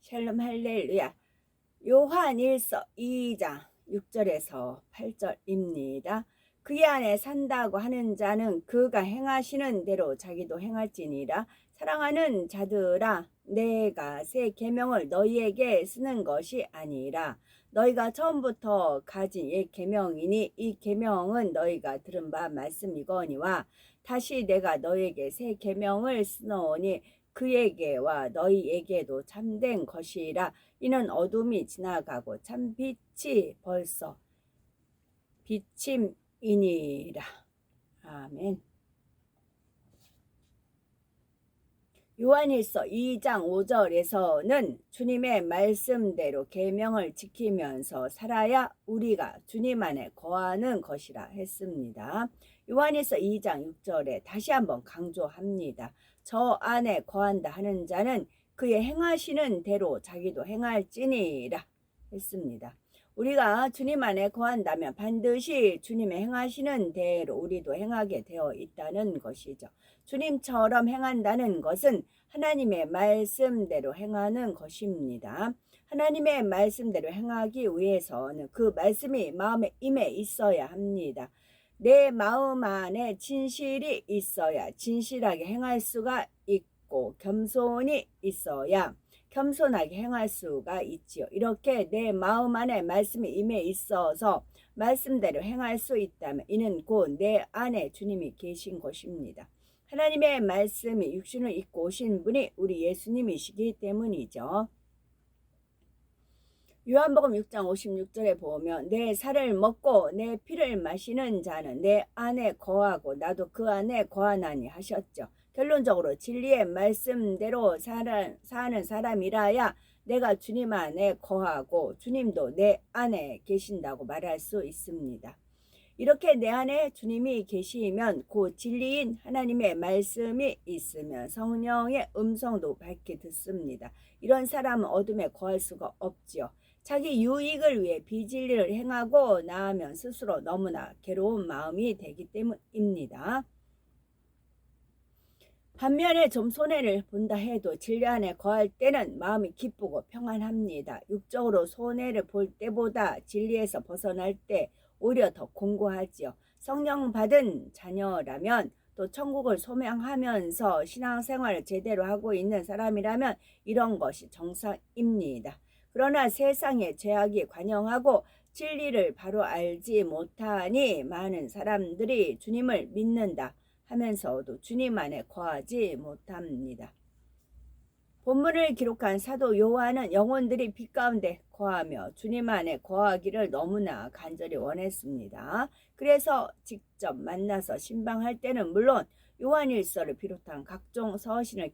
샬롬 할렐루야. 요한일서 2장 6절에서 8절입니다. 그의 안에 산다고 하는 자는 그가 행하시는 대로 자기도 행할지니라. 사랑하는 자들아, 내가 새 계명을 너희에게 쓰는 것이 아니라 너희가 처음부터 가진 옛 계명이니 이 계명은 너희가 들은 바 말씀이거니와 다시 내가 너희에게 새 계명을 쓰노니 그에게와 너희에게도 참된 것이라. 이는 어둠이 지나가고 참 빛이 벌써 비침이니라. 아멘. 요한일서 2장 5절에서는 주님의 말씀대로 계명을 지키면서 살아야 우리가 주님 안에 거하는 것이라 했습니다. 요한일서 2장 6절에 다시 한번 강조합니다. 저 안에 거한다 하는 자는 그의 행하시는 대로 자기도 행할지니라 했습니다. 우리가 주님 안에 거한다면 반드시 주님의 행하시는 대로 우리도 행하게 되어 있다는 것이죠. 주님처럼 행한다는 것은 하나님의 말씀대로 행하는 것입니다. 하나님의 말씀대로 행하기 위해서는 그 말씀이 마음에 임해 있어야 합니다. 내 마음 안에 진실이 있어야 진실하게 행할 수가 있고 겸손이 있어야 겸손하게 행할 수가 있지요. 이렇게 내 마음 안에 말씀이 임해 있어서 말씀대로 행할 수 있다면 이는 곧 내 안에 주님이 계신 것입니다. 하나님의 말씀이 육신을 입고 오신 분이 우리 예수님이시기 때문이죠. 요한복음 6장 56절에 보면 내 살을 먹고 내 피를 마시는 자는 내 안에 거하고 나도 그 안에 거하나니 하셨죠. 결론적으로 진리의 말씀대로 사는 사람이라야 내가 주님 안에 거하고 주님도 내 안에 계신다고 말할 수 있습니다. 이렇게 내 안에 주님이 계시면 그 진리인 하나님의 말씀이 있으면 성령의 음성도 밝게 듣습니다. 이런 사람은 어둠에 거할 수가 없지요. 자기 유익을 위해 비진리를 행하고 나하면 스스로 너무나 괴로운 마음이 되기 때문입니다. 반면에 좀 손해를 본다 해도 진리 안에 거할 때는 마음이 기쁘고 평안합니다. 육적으로 손해를 볼 때보다 진리에서 벗어날 때 오히려 더 공고하지요. 성령 받은 자녀라면 또 천국을 소명하면서 신앙생활을 제대로 하고 있는 사람이라면 이런 것이 정상입니다. 그러나 세상의 죄악이 관영하고 진리를 바로 알지 못하니 많은 사람들이 주님을 믿는다 하면서도 주님 안에 거하지 못합니다. 본문을 기록한 사도 요한은 영혼들이 빛 가운데 거하며 주님 안에 거하기를 너무나 간절히 원했습니다. 그래서 직접 만나서 신방할 때는 물론 요한일서를 비롯한 각종 서신을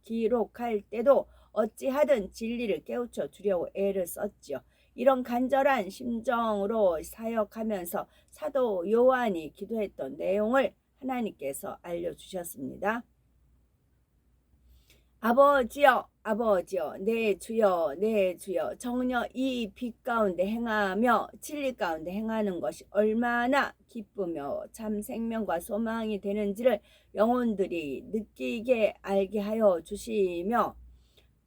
기록할 때도 어찌하든 진리를 깨우쳐 주려고 애를 썼지요. 이런 간절한 심정으로 사역하면서 사도 요한이 기도했던 내용을 하나님께서 알려주셨습니다. 아버지여, 아버지여, 내 주여, 내 주여, 정녕 이 빛 가운데 행하며 진리 가운데 행하는 것이 얼마나 기쁘며 참 생명과 소망이 되는지를 영혼들이 느끼게 알게 하여 주시며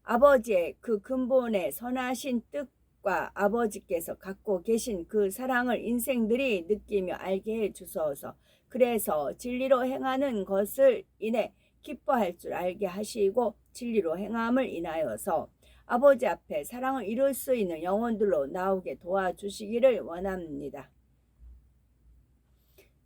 아버지의 그 근본의 선하신 뜻과 아버지께서 갖고 계신 그 사랑을 인생들이 느끼며 알게 해 주소서. 그래서 진리로 행하는 것을 인해 기뻐할 줄 알게 하시고 진리로 행함을 인하여서 아버지 앞에 사랑을 이룰 수 있는 영혼들로 나오게 도와주시기를 원합니다.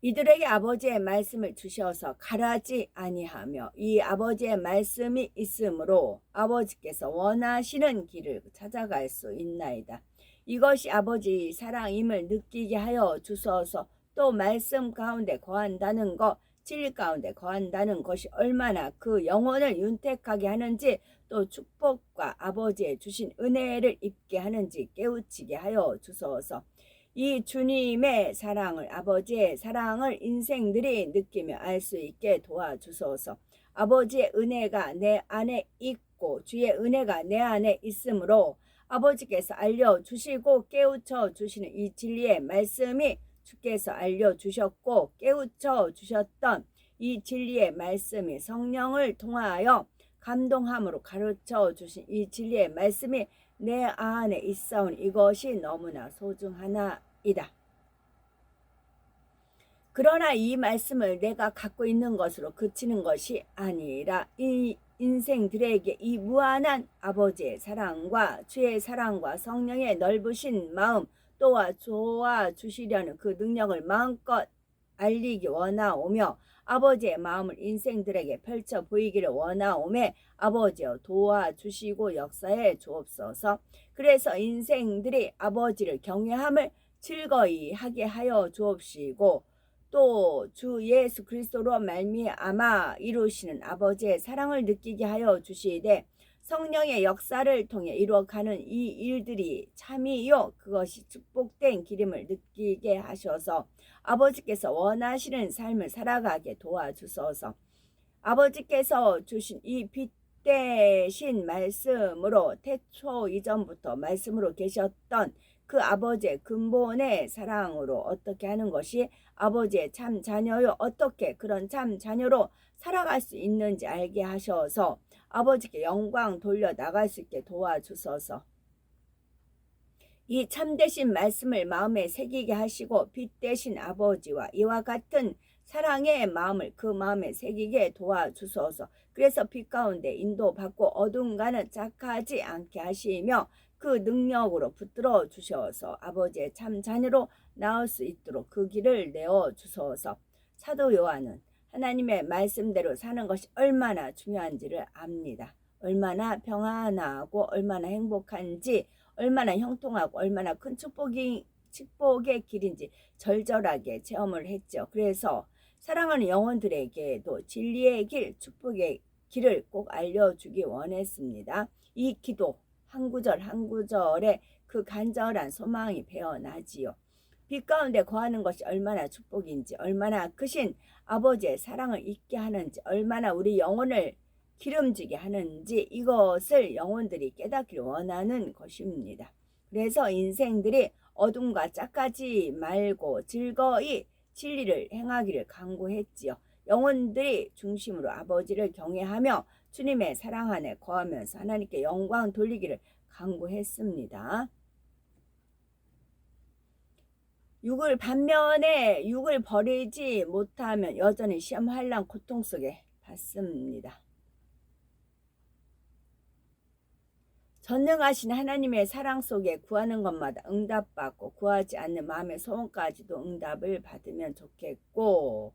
이들에게 아버지의 말씀을 주셔서 가라지 아니하며 이 아버지의 말씀이 있으므로 아버지께서 원하시는 길을 찾아갈 수 있나이다. 이것이 아버지 사랑임을 느끼게 하여 주소서. 또 말씀 가운데 거한다는 것, 진리 가운데 거한다는 것이 얼마나 그 영혼을 윤택하게 하는지 또 축복과 아버지의 주신 은혜를 입게 하는지 깨우치게 하여 주소서. 이 주님의 사랑을 아버지의 사랑을 인생들이 느끼며 알 수 있게 도와주소서. 아버지의 은혜가 내 안에 있고 주의 은혜가 내 안에 있으므로 아버지께서 알려주시고 깨우쳐 주시는 이 진리의 말씀이 주께서 알려주셨고 깨우쳐 주셨던 이 진리의 말씀이 성령을 통하여 감동함으로 가르쳐 주신 이 진리의 말씀이 내 안에 있사오니 이것이 너무나 소중하나이다. 그러나 이 말씀을 내가 갖고 있는 것으로 그치는 것이 아니라 이 인생들에게 이 무한한 아버지의 사랑과 주의 사랑과 성령의 넓으신 마음 도와 주시려는 그 능력을 마음껏 알리기 원하오며 아버지의 마음을 인생들에게 펼쳐 보이기를 원하오매 아버지여 도와주시고 역사해 주옵소서. 그래서 인생들이 아버지를 경외함을 즐거이 하게 하여 주옵시고 또 주 예수 그리스도로 말미암아 이루시는 아버지의 사랑을 느끼게 하여 주시되 성령의 역사를 통해 이루어가는 이 일들이 참이요 그것이 축복된 기름을 느끼게 하셔서 아버지께서 원하시는 삶을 살아가게 도와주소서. 아버지께서 주신 이 빛 대신 말씀으로 태초 이전부터 말씀으로 계셨던 그 아버지의 근본의 사랑으로 어떻게 하는 것이 아버지의 참 자녀요 어떻게 그런 참 자녀로 살아갈 수 있는지 알게 하셔서 아버지께 영광 돌려 나갈 수 있게 도와주소서. 이 참되신 말씀을 마음에 새기게 하시고 빛 되신 아버지와 이와 같은 사랑의 마음을 그 마음에 새기게 도와주소서. 그래서 빛 가운데 인도받고 어둠과는 짝하지 않게 하시며 그 능력으로 붙들어 주셔서 아버지의 참 자녀로 나올 수 있도록 그 길을 내어 주소서. 사도 요한은 하나님의 말씀대로 사는 것이 얼마나 중요한지를 압니다. 얼마나 평안하고 얼마나 행복한지 얼마나 형통하고 얼마나 큰 축복의 길인지 절절하게 체험을 했죠. 그래서 사랑하는 영혼들에게도 진리의 길, 축복의 길을 꼭 알려주기 원했습니다. 이 기도 한 구절 한 구절에 그 간절한 소망이 배어나지요. 빛 가운데 거하는 것이 얼마나 축복인지 얼마나 크신 아버지의 사랑을 잊게 하는지 얼마나 우리 영혼을 기름지게 하는지 이것을 영혼들이 깨닫기를 원하는 것입니다. 그래서 인생들이 어둠과 짝하지 말고 즐거이 진리를 행하기를 간구했지요. 영혼들이 중심으로 아버지를 경외하며 주님의 사랑 안에 거하면서 하나님께 영광 돌리기를 간구했습니다. 반면에 육을 버리지 못하면 여전히 시험 환난 고통 속에 받습니다. 전능하신 하나님의 사랑 속에 구하는 것마다 응답받고 구하지 않는 마음의 소원까지도 응답을 받으면 좋겠고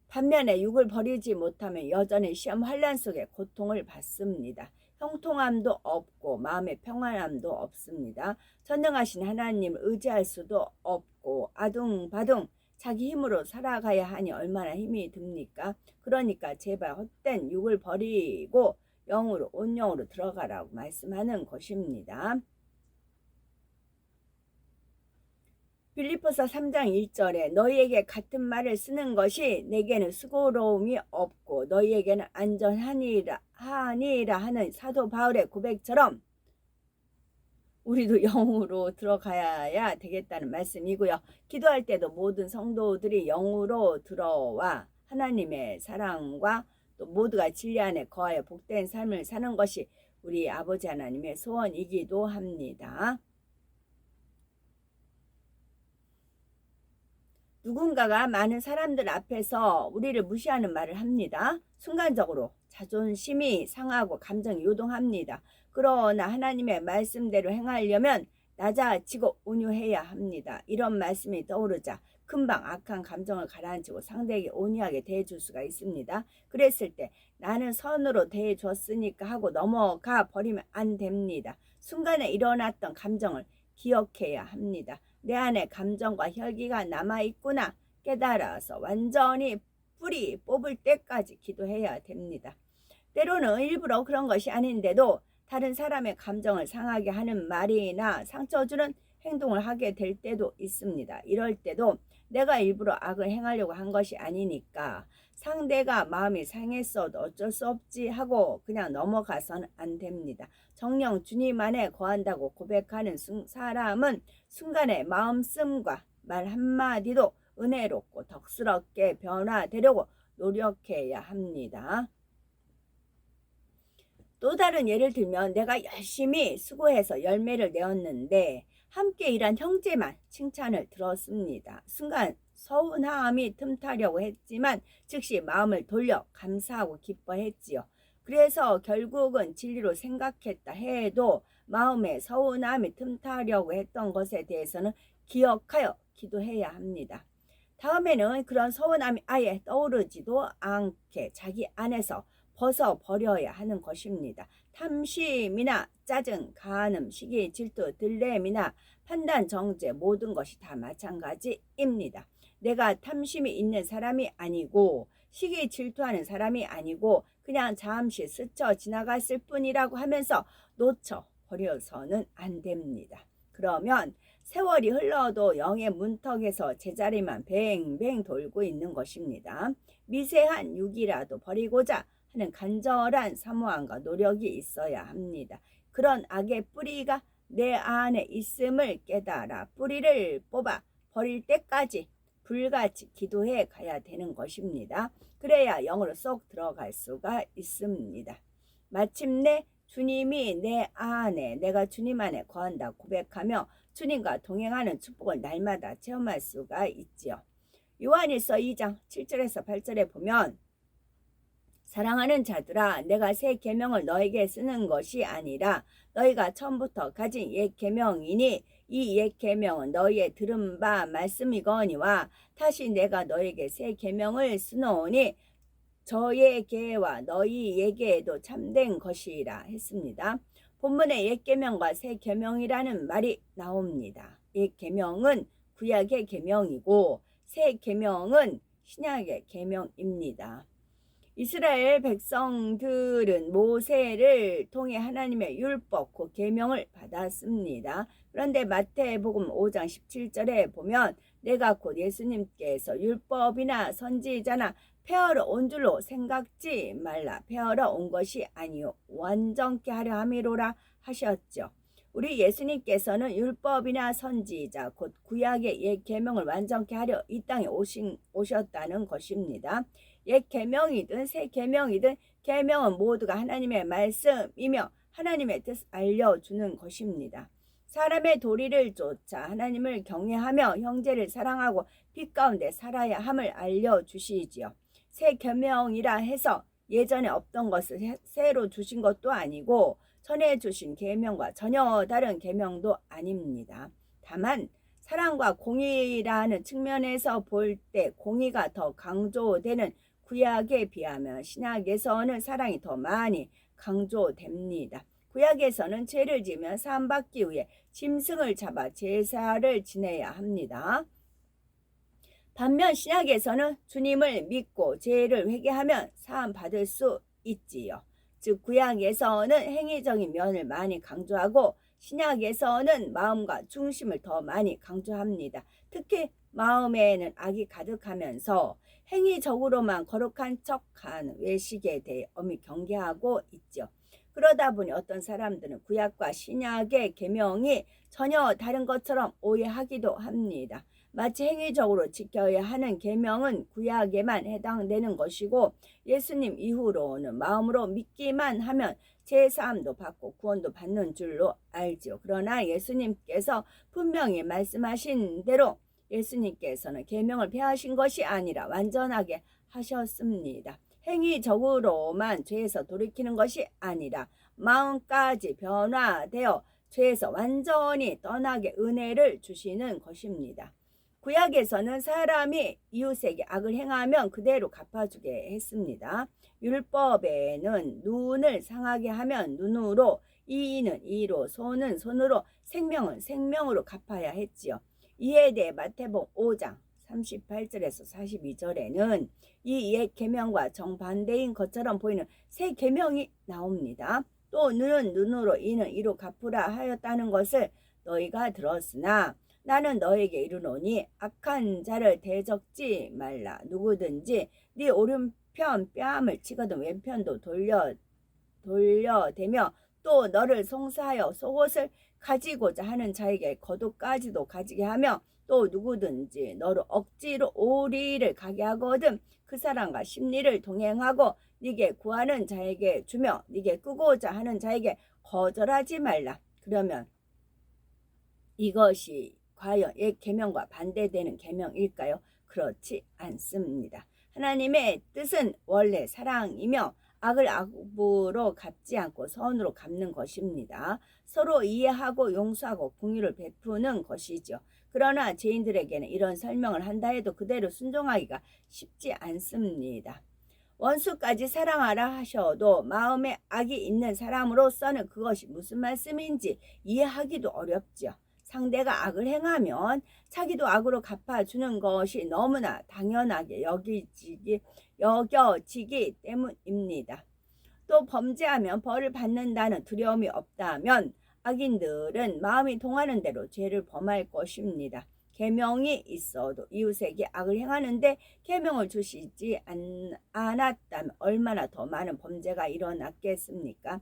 반면에 육을 버리지 못하면 여전히 시험 환난 속에 고통을 받습니다. 형통함도 없고 마음의 평안함도 없습니다. 전능하신 하나님을 의지할 수도 없고 아둥바둥 자기 힘으로 살아가야 하니 얼마나 힘이 듭니까? 그러니까 제발 헛된 육을 버리고 영으로 온 영으로 들어가라고 말씀하는 것입니다. 빌립보서 3장 1절에 너희에게 같은 말을 쓰는 것이 내게는 수고로움이 없고 너희에게는 안전하니라 하는 사도 바울의 고백처럼 우리도 영으로 들어가야 되겠다는 말씀이고요. 기도할 때도 모든 성도들이 영으로 들어와 하나님의 사랑과 또 모두가 진리 안에 거하여 복된 삶을 사는 것이 우리 아버지 하나님의 소원이기도 합니다. 누군가가 많은 사람들 앞에서 우리를 무시하는 말을 합니다. 순간적으로 자존심이 상하고 감정이 요동합니다. 그러나 하나님의 말씀대로 행하려면 낮아지고 온유해야 합니다. 이런 말씀이 떠오르자 금방 악한 감정을 가라앉히고 상대에게 온유하게 대해줄 수가 있습니다. 그랬을 때 나는 선으로 대해줬으니까 하고 넘어가 버리면 안 됩니다. 순간에 일어났던 감정을 기억해야 합니다. 내 안에 감정과 혈기가 남아있구나 깨달아서 완전히 뿌리 뽑을 때까지 기도해야 됩니다. 때로는 일부러 그런 것이 아닌데도 다른 사람의 감정을 상하게 하는 말이나 상처 주는 행동을 하게 될 때도 있습니다. 이럴 때도 내가 일부러 악을 행하려고 한 것이 아니니까 상대가 마음이 상했어도 어쩔 수 없지 하고 그냥 넘어가서는 안 됩니다. 정녕 주님 안에 거한다고 고백하는 사람은 순간의 마음씀과 말 한마디도 은혜롭고 덕스럽게 변화되려고 노력해야 합니다. 또 다른 예를 들면 내가 열심히 수고해서 열매를 내었는데 함께 일한 형제만 칭찬을 들었습니다. 순간 서운함이 틈타려고 했지만 즉시 마음을 돌려 감사하고 기뻐했지요. 그래서 결국은 진리로 생각했다 해도 마음에 서운함이 틈타려고 했던 것에 대해서는 기억하여 기도해야 합니다. 다음에는 그런 서운함이 아예 떠오르지도 않게 자기 안에서 벗어버려야 하는 것입니다. 탐심이나 짜증, 간음, 시기, 질투, 들램이나 판단, 정죄 모든 것이 다 마찬가지입니다. 내가 탐심이 있는 사람이 아니고 시기 질투하는 사람이 아니고 그냥 잠시 스쳐 지나갔을 뿐이라고 하면서 놓쳐버려서는 안 됩니다. 그러면 세월이 흘러도 영의 문턱에서 제자리만 뱅뱅 돌고 있는 것입니다. 미세한 육이라도 버리고자 하는 간절한 사모함과 노력이 있어야 합니다. 그런 악의 뿌리가 내 안에 있음을 깨달아 뿌리를 뽑아 버릴 때까지 불같이 기도해 가야 되는 것입니다. 그래야 영으로 쏙 들어갈 수가 있습니다. 마침내 주님이 내 안에 내가 주님 안에 거한다 고백하며 주님과 동행하는 축복을 날마다 체험할 수가 있지요. 요한일서 2장 7절에서 8절에 보면 사랑하는 자들아 내가 새 계명을 너에게 쓰는 것이 아니라 너희가 처음부터 가진 옛 계명이니 이 옛 계명은 너희의 들은 바 말씀이거니와 다시 내가 너에게 새 계명을 쓰노니 저에게와 너희에게도 참된 것이라 했습니다. 본문에 옛 계명과 새 계명이라는 말이 나옵니다. 옛 계명은 구약의 계명이고 새 계명은 신약의 계명입니다. 이스라엘 백성들은 모세를 통해 하나님의 율법, 그 계명을 받았습니다. 그런데 마태복음 5장 17절에 보면 내가 곧 예수님께서 율법이나 선지자나 폐하러 온 줄로 생각지 말라. 폐하러 온 것이 아니요 완전케 하려 함이로라 하셨죠. 우리 예수님께서는 율법이나 선지자 곧 구약의 옛 계명을 완전케 하려 이 땅에 오셨다는 것입니다. 옛 계명이든 새 계명이든 계명은 모두가 하나님의 말씀이며 하나님의 뜻을 알려주는 것입니다. 사람의 도리를 쫓아 하나님을 경외하며 형제를 사랑하고 빛 가운데 살아야 함을 알려주시지요. 새 계명이라 해서 예전에 없던 것을 새로 주신 것도 아니고 전에 주신 계명과 전혀 다른 계명도 아닙니다. 다만 사랑과 공의라는 측면에서 볼 때 공의가 더 강조되는 구약에 비하면 신약에서는 사랑이 더 많이 강조됩니다. 구약에서는 죄를 지으면 사함받기 위해 짐승을 잡아 제사를 지내야 합니다. 반면 신약에서는 주님을 믿고 죄를 회개하면 사함받을 수 있지요. 즉 구약에서는 행위적인 면을 많이 강조하고 신약에서는 마음과 중심을 더 많이 강조합니다. 특히 마음에는 악이 가득하면서 행위적으로만 거룩한 척한 외식에 대해 엄히 경계하고 있죠. 그러다 보니 어떤 사람들은 구약과 신약의 계명이 전혀 다른 것처럼 오해하기도 합니다. 마치 행위적으로 지켜야 하는 계명은 구약에만 해당되는 것이고 예수님 이후로는 마음으로 믿기만 하면 제사함도 받고 구원도 받는 줄로 알지요. 그러나 예수님께서 분명히 말씀하신 대로 예수님께서는 계명을 폐하신 것이 아니라 완전하게 하셨습니다. 행위적으로만 죄에서 돌이키는 것이 아니라 마음까지 변화되어 죄에서 완전히 떠나게 은혜를 주시는 것입니다. 구약에서는 사람이 이웃에게 악을 행하면 그대로 갚아주게 했습니다. 율법에는 눈을 상하게 하면 눈으로, 이는 이로, 손은 손으로, 생명은 생명으로 갚아야 했지요. 이에 대해 마태복음 5장 38절에서 42절에는 이 옛 계명과 정반대인 것처럼 보이는 새 계명이 나옵니다. 또 눈은 눈으로, 이는 이로 갚으라 하였다는 것을 너희가 들었으나 나는 너에게 이르노니 악한 자를 대적지 말라. 누구든지 네 오른편 뺨을 치거든 왼편도 돌려대며 또 너를 송사하여 속옷을 가지고자 하는 자에게 겉옷까지도 가지게 하며 또 누구든지 너를 억지로 오리를 가게 하거든 그 사람과 심리를 동행하고 네게 구하는 자에게 주며 네게 끄고자 하는 자에게 거절하지 말라. 그러면 이것이 과연 옛 계명과 반대되는 계명일까요? 그렇지 않습니다. 하나님의 뜻은 원래 사랑이며 악을 악으로 갚지 않고 선으로 갚는 것입니다. 서로 이해하고 용서하고 공유를 베푸는 것이죠. 그러나 죄인들에게는 이런 설명을 한다 해도 그대로 순종하기가 쉽지 않습니다. 원수까지 사랑하라 하셔도 마음에 악이 있는 사람으로서는 그것이 무슨 말씀인지 이해하기도 어렵죠. 상대가 악을 행하면 자기도 악으로 갚아주는 것이 너무나 당연하게 여겨지기 때문입니다. 또 범죄하면 벌을 받는다는 두려움이 없다면 악인들은 마음이 동하는 대로 죄를 범할 것입니다. 계명이 있어도 이웃에게 악을 행하는데 계명을 주시지 않았다면 얼마나 더 많은 범죄가 일어났겠습니까?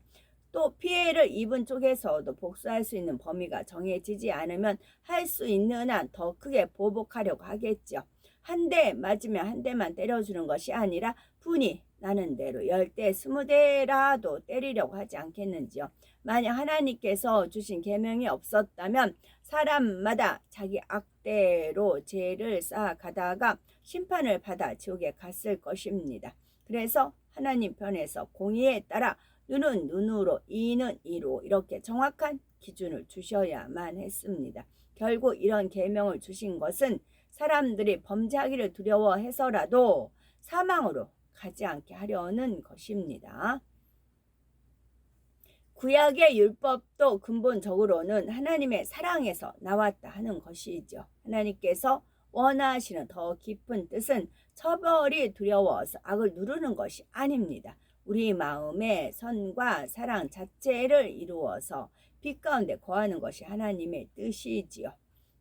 또 피해를 입은 쪽에서도 복수할 수 있는 범위가 정해지지 않으면 할 수 있는 한 더 크게 보복하려고 하겠죠. 한 대 맞으면 한 대만 때려주는 것이 아니라 분이 나는 대로 10대 20대라도 때리려고 하지 않겠는지요. 만약 하나님께서 주신 계명이 없었다면 사람마다 자기 악대로 죄를 쌓아가다가 심판을 받아 지옥에 갔을 것입니다. 그래서 하나님 편에서 공의에 따라 눈은 눈으로 이는 이로 이렇게 정확한 기준을 주셔야만 했습니다. 결국 이런 계명을 주신 것은 사람들이 범죄하기를 두려워해서라도 사망으로 가지 않게 하려는 것입니다. 구약의 율법도 근본적으로는 하나님의 사랑에서 나왔다 하는 것이죠. 하나님께서 원하시는 더 깊은 뜻은 처벌이 두려워서 악을 누르는 것이 아닙니다. 우리 마음의 선과 사랑 자체를 이루어서 빛 가운데 거하는 것이 하나님의 뜻이지요.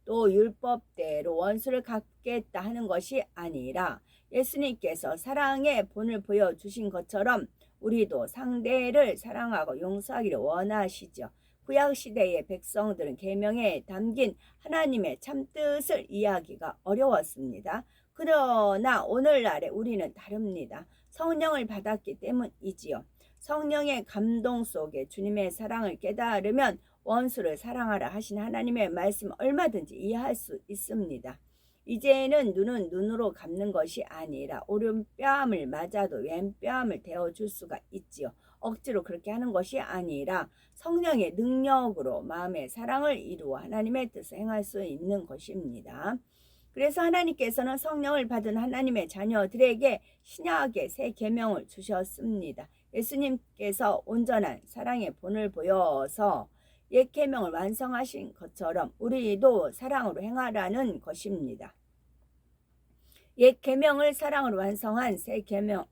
또 율법대로 원수를 갚겠다 하는 것이 아니라 예수님께서 사랑의 본을 보여주신 것처럼 우리도 상대를 사랑하고 용서하기를 원하시죠. 구약시대의 백성들은 계명에 담긴 하나님의 참뜻을 이해하기가 어려웠습니다. 그러나 오늘날의 우리는 다릅니다. 성령을 받았기 때문이지요. 성령의 감동 속에 주님의 사랑을 깨달으면 원수를 사랑하라 하신 하나님의 말씀 얼마든지 이해할 수 있습니다. 이제는 눈은 눈으로 갚는 것이 아니라 오른뺨을 맞아도 왼뺨을 대어줄 수가 있지요. 억지로 그렇게 하는 것이 아니라 성령의 능력으로 마음의 사랑을 이루어 하나님의 뜻을 행할 수 있는 것입니다. 그래서 하나님께서는 성령을 받은 하나님의 자녀들에게 신약의 새 계명을 주셨습니다. 예수님께서 온전한 사랑의 본을 보여서 옛 계명을 완성하신 것처럼 우리도 사랑으로 행하라는 것입니다. 옛 계명을 사랑으로 완성한 새 계명이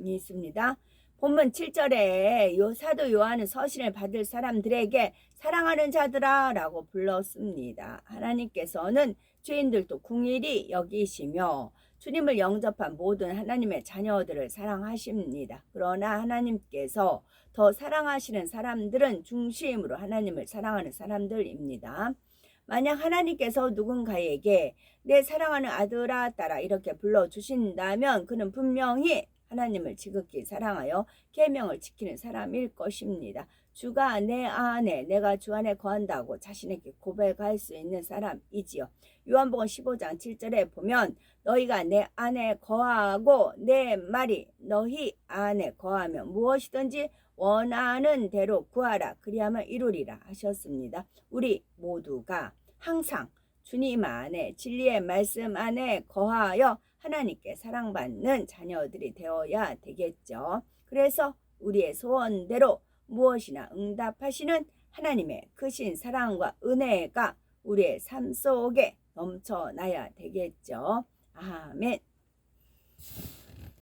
있습니다. 본문 7절에 사도 요한은 서신을 받을 사람들에게 사랑하는 자들아 라고 불렀습니다. 하나님께서는 죄인들도 궁일이 여기시며 주님을 영접한 모든 하나님의 자녀들을 사랑하십니다. 그러나 하나님께서 더 사랑하시는 사람들은 중심으로 하나님을 사랑하는 사람들입니다. 만약 하나님께서 누군가에게 내 사랑하는 아들아 딸아 이렇게 불러주신다면 그는 분명히 하나님을 지극히 사랑하여 계명을 지키는 사람일 것입니다. 주가 내 안에 내가 주 안에 거한다고 자신에게 고백할 수 있는 사람이지요. 요한복음 15장 7절에 보면 너희가 내 안에 거하고 내 말이 너희 안에 거하면 무엇이든지 원하는 대로 구하라 그리하면 이루리라 하셨습니다. 우리 모두가 항상 주님 안에 진리의 말씀 안에 거하여 하나님께 사랑받는 자녀들이 되어야 되겠죠. 그래서 우리의 소원대로 무엇이나 응답하시는 하나님의 크신 사랑과 은혜가 우리의 삶 속에 넘쳐나야 되겠죠. 아멘.